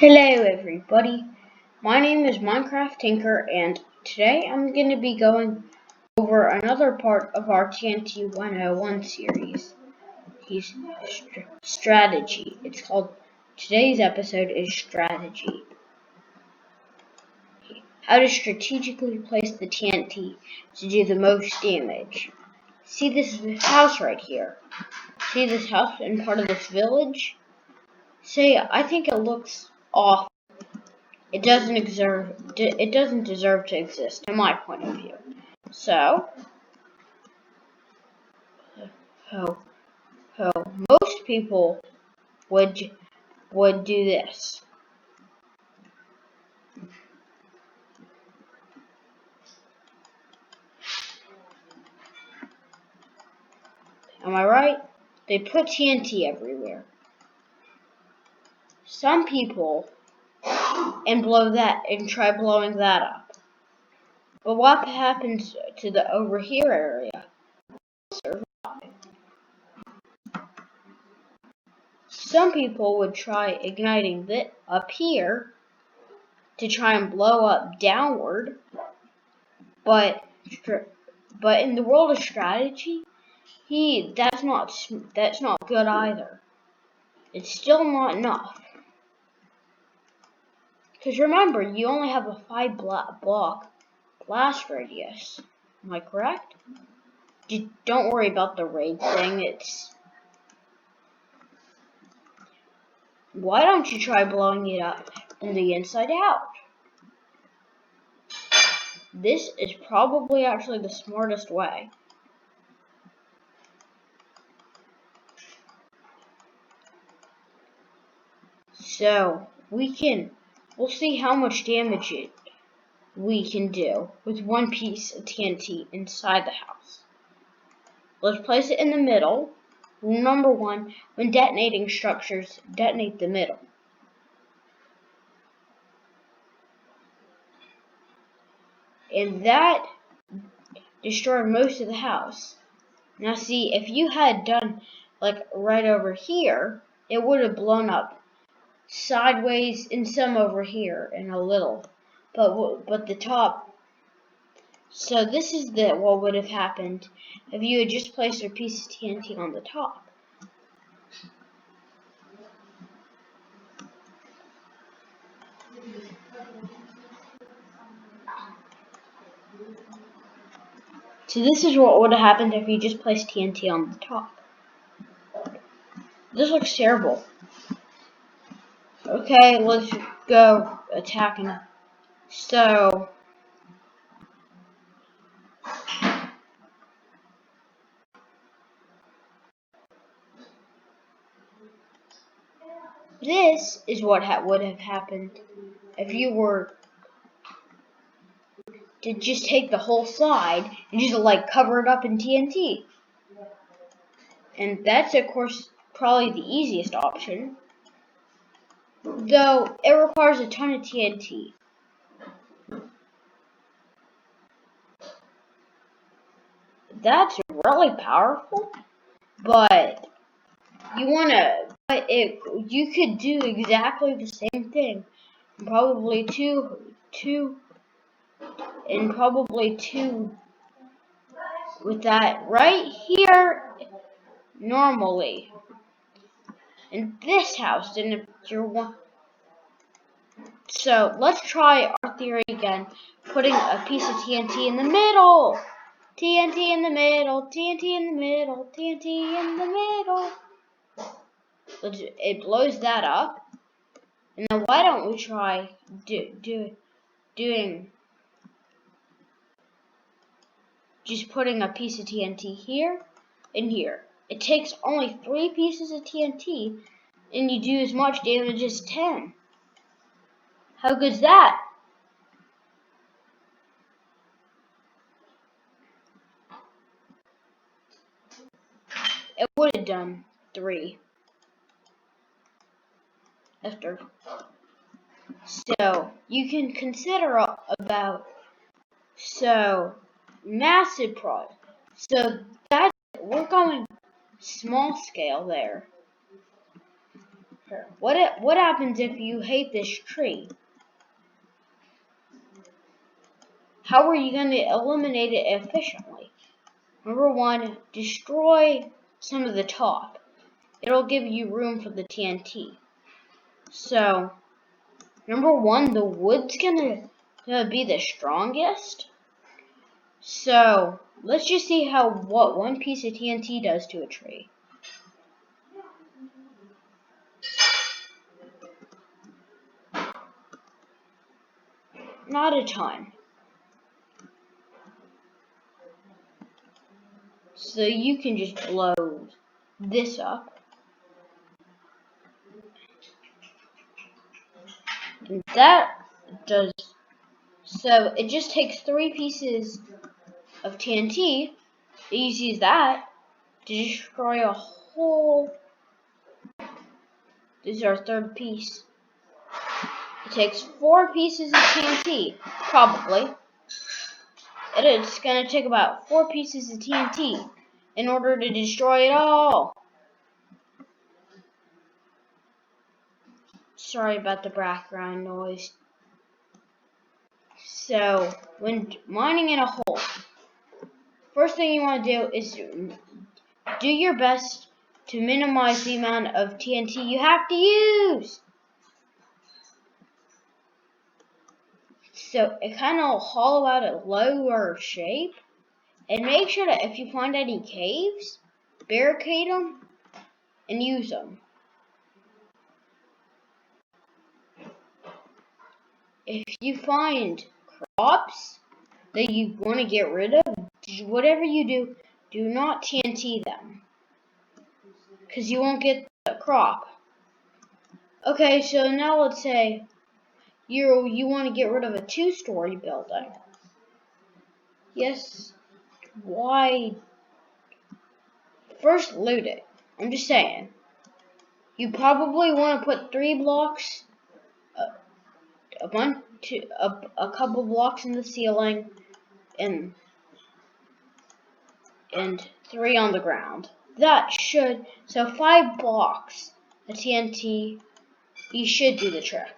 Hello everybody, my name is Minecraft Tinker and today I'm going to be going over another part of our TNT 101 series. Strategy. Today's episode is strategy. How to strategically place the TNT to do the most damage. See this house right here? See this house in part of this village? I think it looks awful. It doesn't deserve to exist, in my point of view. So, most people would do this. Am I right? They put TNT everywhere. Some people try blowing that up. But what happens to the over here area? Some people would try igniting it up here to try and blow up downward, but in the world of strategy, that's not good either. It's still not enough. Because remember, you only have a 5 block blast radius. Am I correct? Don't worry about the raid thing. Why don't you try blowing it up from the inside out? This is probably actually the smartest way. So we'll see how much damage we can do with one piece of TNT inside the house. Let's place it in the middle. Number 1, when detonating structures, detonate the middle. And that destroyed most of the house. Now see, if you had done like right over here, it would have blown up sideways and some over here and a little. But the top. So this is what would have happened if you had just placed a piece of TNT on the top. So this is what would have happened if you just placed TNT on the top. This looks terrible. Okay, let's go attacking. So this is what would have happened if you were to just take the whole side and just like cover it up in TNT. And that's of course probably the easiest option, though it requires a ton of TNT. That's really powerful, but you could do exactly the same thing. Probably two with that right here normally. In this house, and if you're one. So let's try our theory again, putting a piece of TNT in the middle. TNT in the middle, TNT in the middle, TNT in the middle. It blows that up. And then why don't we try just putting a piece of TNT here and here. It takes only 3 pieces of TNT and you do as much damage as 10. How good's that? It would have done 3 after. So you can consider massive product. So we're going small scale there. What happens if you hate this tree? How are you going to eliminate it efficiently? Number 1, destroy some of the top. It'll give you room for the TNT. So, number 1, the wood's gonna be the strongest. So, let's just see what one piece of TNT does to a tree. Not a ton. So you can just blow this up. And that does, so it just takes 3 pieces of TNT. It uses that to destroy a whole, this is our 3rd piece. It takes 4 pieces of TNT, probably. It's going to take about 4 pieces of TNT in order to destroy it all. Sorry about the background noise. So, when mining in a hole, first thing you want to do is do your best to minimize the amount of TNT you have to use. So, it kind of hollow out a lower shape. And make sure that if you find any caves, barricade them and use them. If you find crops that you want to get rid of, whatever you do, do not TNT them, because you won't get the crop. Okay, so now let's say you want to get rid of a 2-story building. Yes, why? First, loot it. I'm just saying. You probably want to put 3 blocks, a couple blocks in the ceiling, and 3 on the ground. That should, so 5 blocks of TNT, you should do the trick.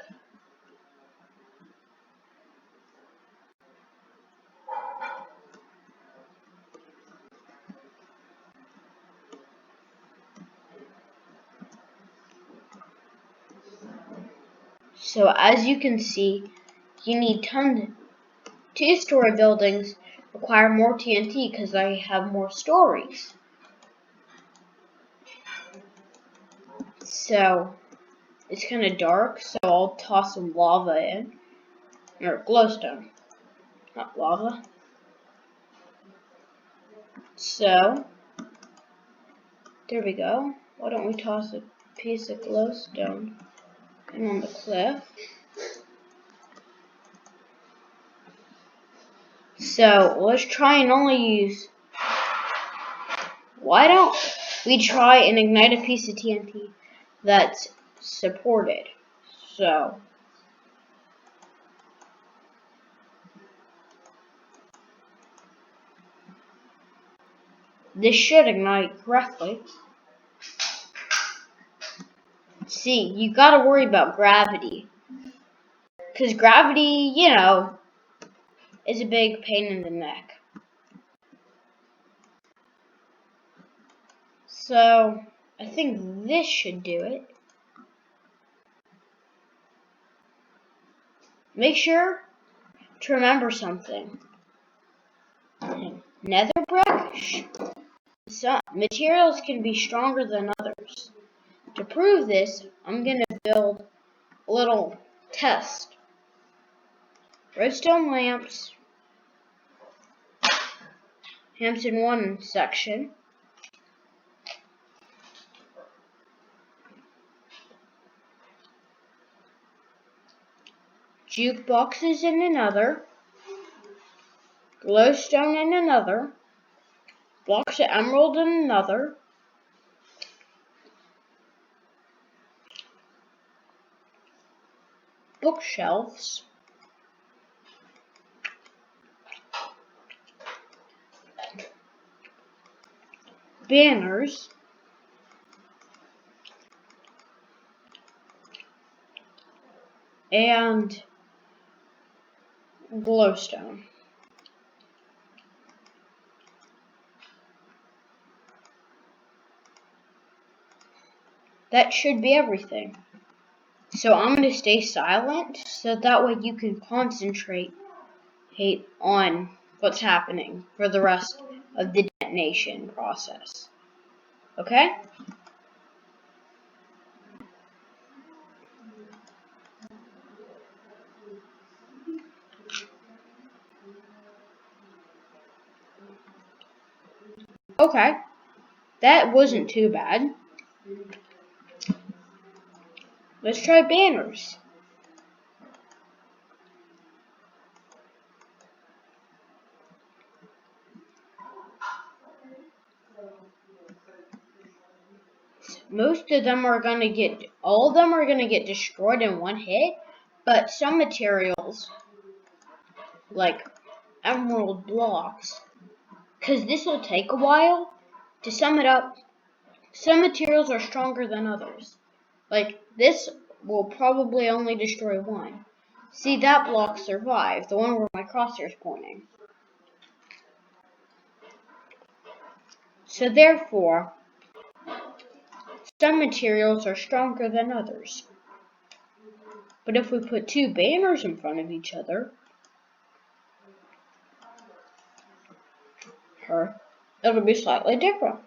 So as you can see, you need tons. 2-story buildings require more TNT because they have more stories. So it's kind of dark, so I'll toss some lava in, or glowstone, not lava. So there we go. Why don't we toss a piece of glowstone in on the cliff? So let's try and only use. Why don't we try and ignite a piece of TNT that's supported? So this should ignite correctly. See, you gotta worry about gravity. Because gravity, is a big pain in the neck. So, I think this should do it. Make sure to remember something. Nether brick, some materials can be stronger than others. To prove this, I'm going to build a little test. Redstone lamps in one section. Jukeboxes in another. Glowstone in another. Blocks of emerald in another. Bookshelves. Banners. and glowstone. That should be everything. So I'm going to stay silent so that way you can concentrate on what's happening for the rest of the detonation process. Okay? Okay. That wasn't too bad. Let's try banners. All of them are gonna get destroyed in one hit, but some materials, like emerald blocks, because this will take a while. To sum it up, some materials are stronger than others. Like this will probably only destroy one. See, that block survived, the one where my crosshair is pointing. So therefore, some materials are stronger than others. But if we put two banners in front of each other, it'll be slightly different.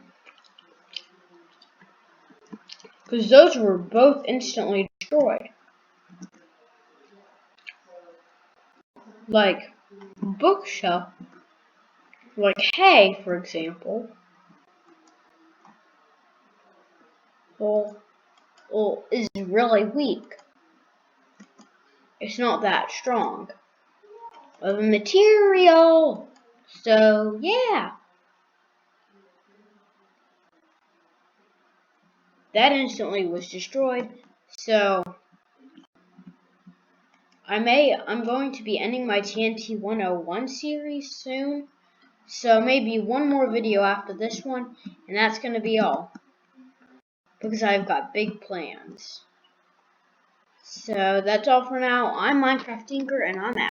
Because those were both instantly destroyed. Like bookshelf, like hay, for example, is really weak. It's not that strong of a material. So yeah, that instantly was destroyed. So I'm going to be ending my TNT 101 series soon. So maybe one more video after this one, and that's going to be all. Because I've got big plans. So that's all for now. I'm Minecraft Tinker, and I'm out.